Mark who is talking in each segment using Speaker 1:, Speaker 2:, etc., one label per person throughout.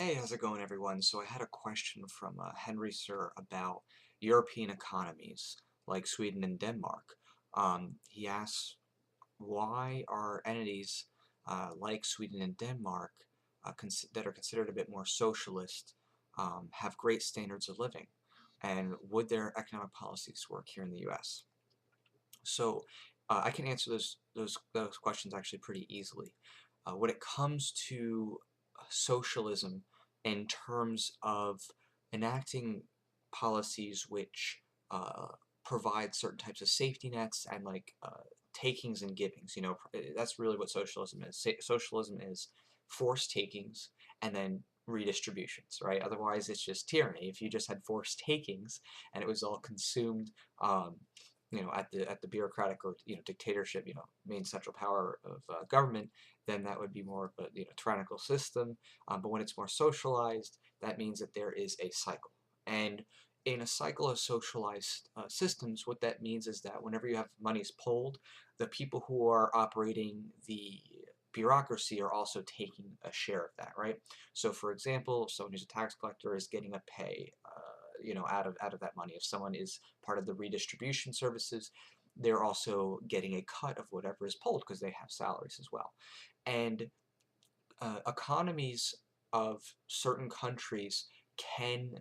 Speaker 1: Hey, how's it going, everyone? So I had a question from Henry Sir about European economies like Sweden and Denmark. He asks, why are entities like Sweden and Denmark that are considered a bit more socialist have great standards of living? And would their economic policies work here in the US? So I can answer those questions actually pretty easily. When it comes to socialism in terms of enacting policies which provide certain types of safety nets and takings and givings, that's really what socialism is. Socialism is forced takings and then redistributions, right? Otherwise, it's just tyranny. If you just had forced takings and it was all consumed at the bureaucratic or dictatorship, main central power of government, then that would be more of a tyrannical system. But when it's more socialized, that means that there is a cycle. And in a cycle of socialized systems, what that means is that whenever you have monies pulled, the people who are operating the bureaucracy are also taking a share of that, right? So, for example, if someone who's a tax collector is getting a pay, out of that money. If someone is part of the redistribution services, they're also getting a cut of whatever is pulled because they have salaries as well. And economies of certain countries can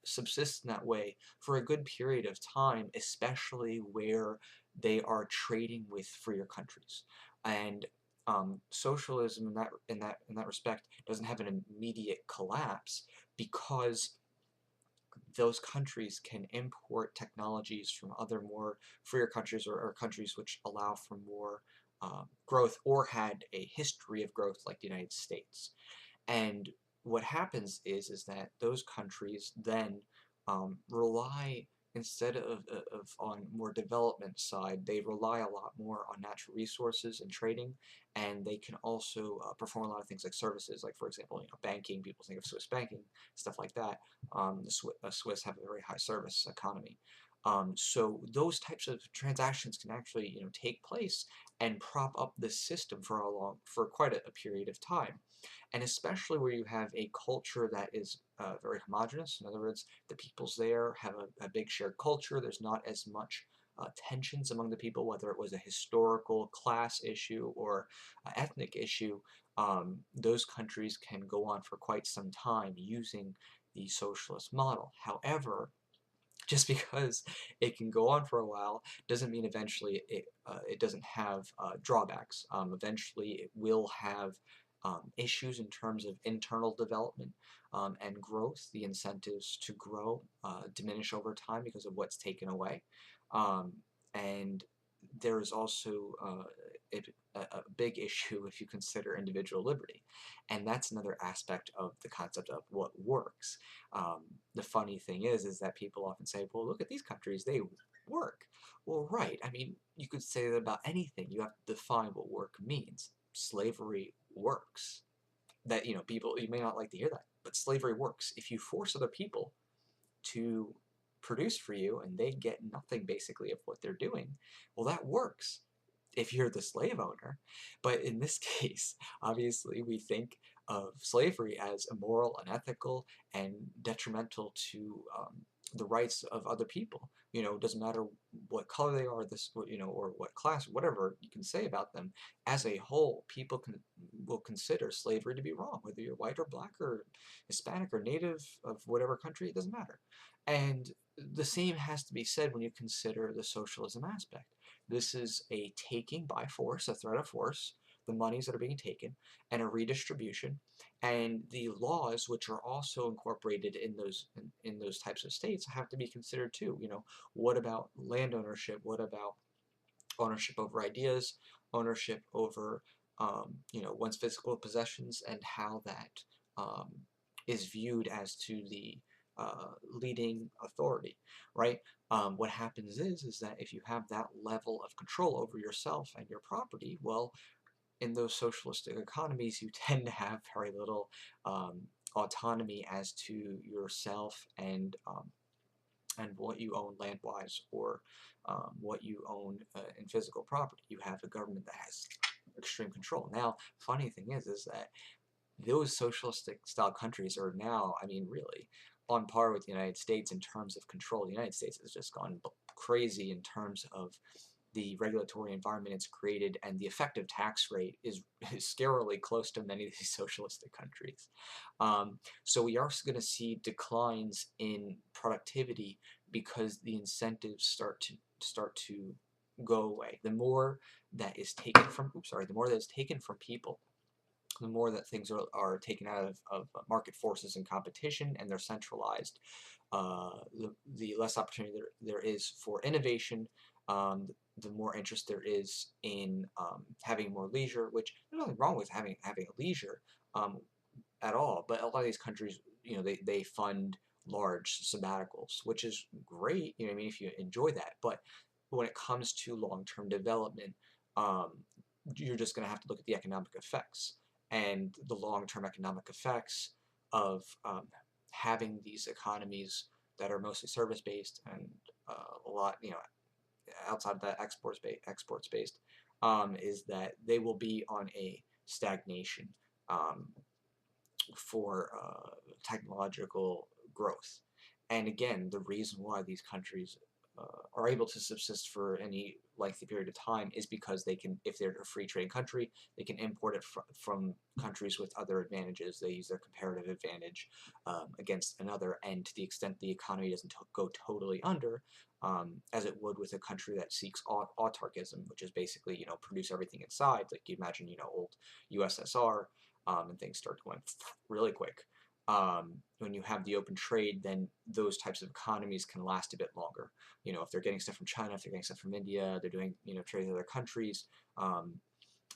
Speaker 1: subsist in that way for a good period of time, especially where they are trading with freer countries. And socialism in that respect doesn't have an immediate collapse because those countries can import technologies from other more freer countries or countries which allow for more growth or had a history of growth like the United States. And what happens is that those countries then rely, instead of on more development side, they rely a lot more on natural resources and trading, and they can also perform a lot of things like services, like for example, banking. People think of Swiss banking, stuff like that. The Swiss have a very high service economy. So those types of transactions can actually take place and prop up the system for quite a period of time, and especially where you have a culture that is very homogenous. In other words, the peoples there have a big shared culture. There's not as much tensions among the people, whether it was a historical class issue or ethnic issue. Those countries can go on for quite some time using the socialist model. However, just because it can go on for a while doesn't mean eventually it doesn't have drawbacks. Eventually it will have issues in terms of internal development and growth. The incentives to grow diminish over time because of what's taken away. Um, and there is also a big issue if you consider individual liberty. And that's another aspect of the concept of what works. The funny thing is that people often say, well, look at these countries, they work. Well, right. I mean, you could say that about anything. You have to define what work means. Slavery works. That, people, you may not like to hear that, but slavery works. If you force other people to produce for you and they get nothing basically of what they're doing, well, that works if you're the slave owner. But in this case, obviously, we think of slavery as immoral, unethical, and detrimental to the rights of other people. It doesn't matter what color they are, or what class, whatever you can say about them. As a whole, people will consider slavery to be wrong, whether you're white or black or Hispanic or native of whatever country, it doesn't matter. And the same has to be said when you consider the socialism aspect. This is a taking by force, a threat of force, the monies that are being taken, and a redistribution, and the laws which are also incorporated in those types of states have to be considered too. What about land ownership? What about ownership over ideas, ownership over one's physical possessions, and how that um, is viewed as to the leading authority, right? What happens is that if you have that level of control over yourself and your property, well, in those socialistic economies, you tend to have very little autonomy as to yourself and what you own land-wise, or what you own in physical property. You have a government that has extreme control. Now, funny thing is that those socialistic style countries are now, I mean, really on par with the United States in terms of control. The United States has just gone crazy in terms of the regulatory environment it's created, and the effective tax rate is scarily close to many of these socialistic countries. So we are going to see declines in productivity because the incentives start to go away. The more that is taken from, the more that is taken from people, the more that things are taken out of market forces and competition, and they're centralized, the less opportunity there is for innovation, the more interest there is in having more leisure, which there's nothing wrong with having a leisure at all, but a lot of these countries, they fund large sabbaticals, which is great, I mean, if you enjoy that, but when it comes to long-term development, um, you're just going to have to look at the economic effects, and the long-term economic effects of having these economies that are mostly service-based and a lot, outside of that exports based, is that they will be on a stagnation for technological growth. And again, the reason why these countries are able to subsist for any lengthy period of time is because they can, if they're a free trade country, they can import it from countries with other advantages. They use their comparative advantage against another, and to the extent the economy doesn't go totally under, as it would with a country that seeks autarkism, which is basically, produce everything inside, like you imagine, old USSR, and things start going really quick. When you have the open trade, then those types of economies can last a bit longer. If they're getting stuff from China, if they're getting stuff from India, they're doing, trade with other countries,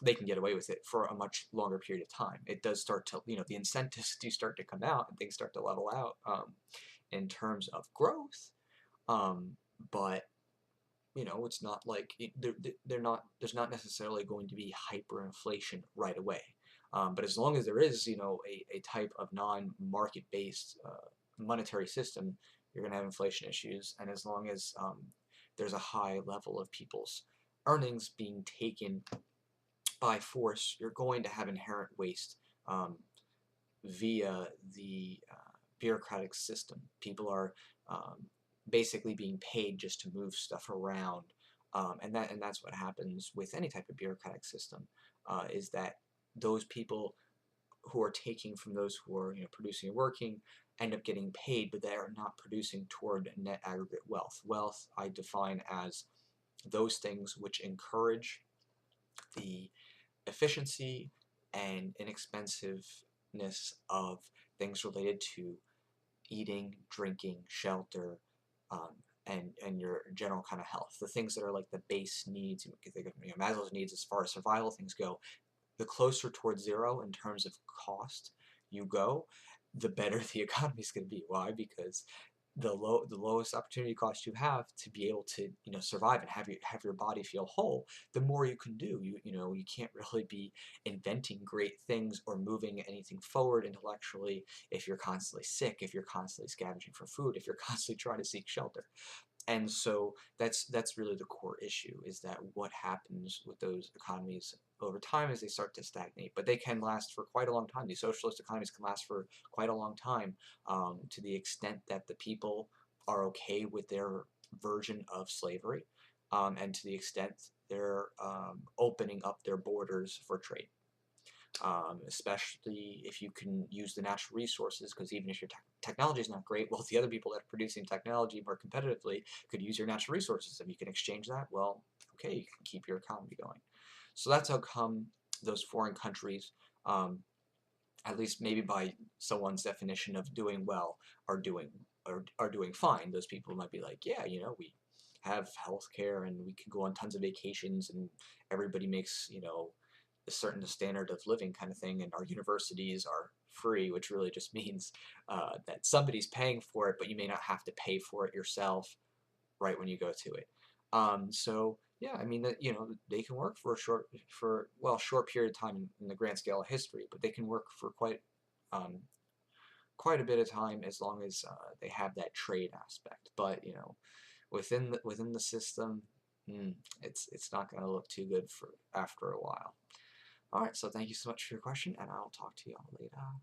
Speaker 1: they can get away with it for a much longer period of time. It does start to, the incentives do start to come out, and things start to level out in terms of growth, but it's not like there's not necessarily going to be hyperinflation right away. But as long as there is, a type of non-market-based monetary system, you're going to have inflation issues. And as long as there's a high level of people's earnings being taken by force, you're going to have inherent waste via the bureaucratic system. People are basically being paid just to move stuff around, and that's what happens with any type of bureaucratic system, is that those people who are taking from those who are producing and working end up getting paid, but they are not producing toward net aggregate wealth. Wealth I define as those things which encourage the efficiency and inexpensiveness of things related to eating, drinking, shelter, and your general kind of health. The things that are like the base needs, you can think of Maslow's needs as far as survival things go. The closer towards zero in terms of cost you go, the better the economy is going to be. Why? Because the lowest opportunity cost you have to be able to survive and have your body feel whole, the more you can do. You can't really be inventing great things or moving anything forward intellectually if you're constantly sick, if you're constantly scavenging for food, if you're constantly trying to seek shelter. And so that's really the core issue, is that what happens with those economies over time is they start to stagnate. But they can last for quite a long time. These socialist economies can last for quite a long time, to the extent that the people are okay with their version of slavery, and to the extent they're opening up their borders for trade. Especially if you can use the natural resources, because even if your technology is not great, well, the other people that are producing technology more competitively could use your natural resources. If you can exchange that, well, okay, you can keep your economy going. So that's how come those foreign countries, at least maybe by someone's definition of doing well, are doing fine. Those people might be like, yeah, we have health care and we can go on tons of vacations and everybody makes, a certain standard of living kind of thing, and our universities are free, which really just means that somebody's paying for it, but you may not have to pay for it yourself right when you go to it. So yeah, I mean that they can work for a short period of time in the grand scale of history, but they can work for quite a bit of time as long as they have that trade aspect. But within the system, it's not going to look too good for after a while. Alright, so thank you so much for your question, and I'll talk to you all later.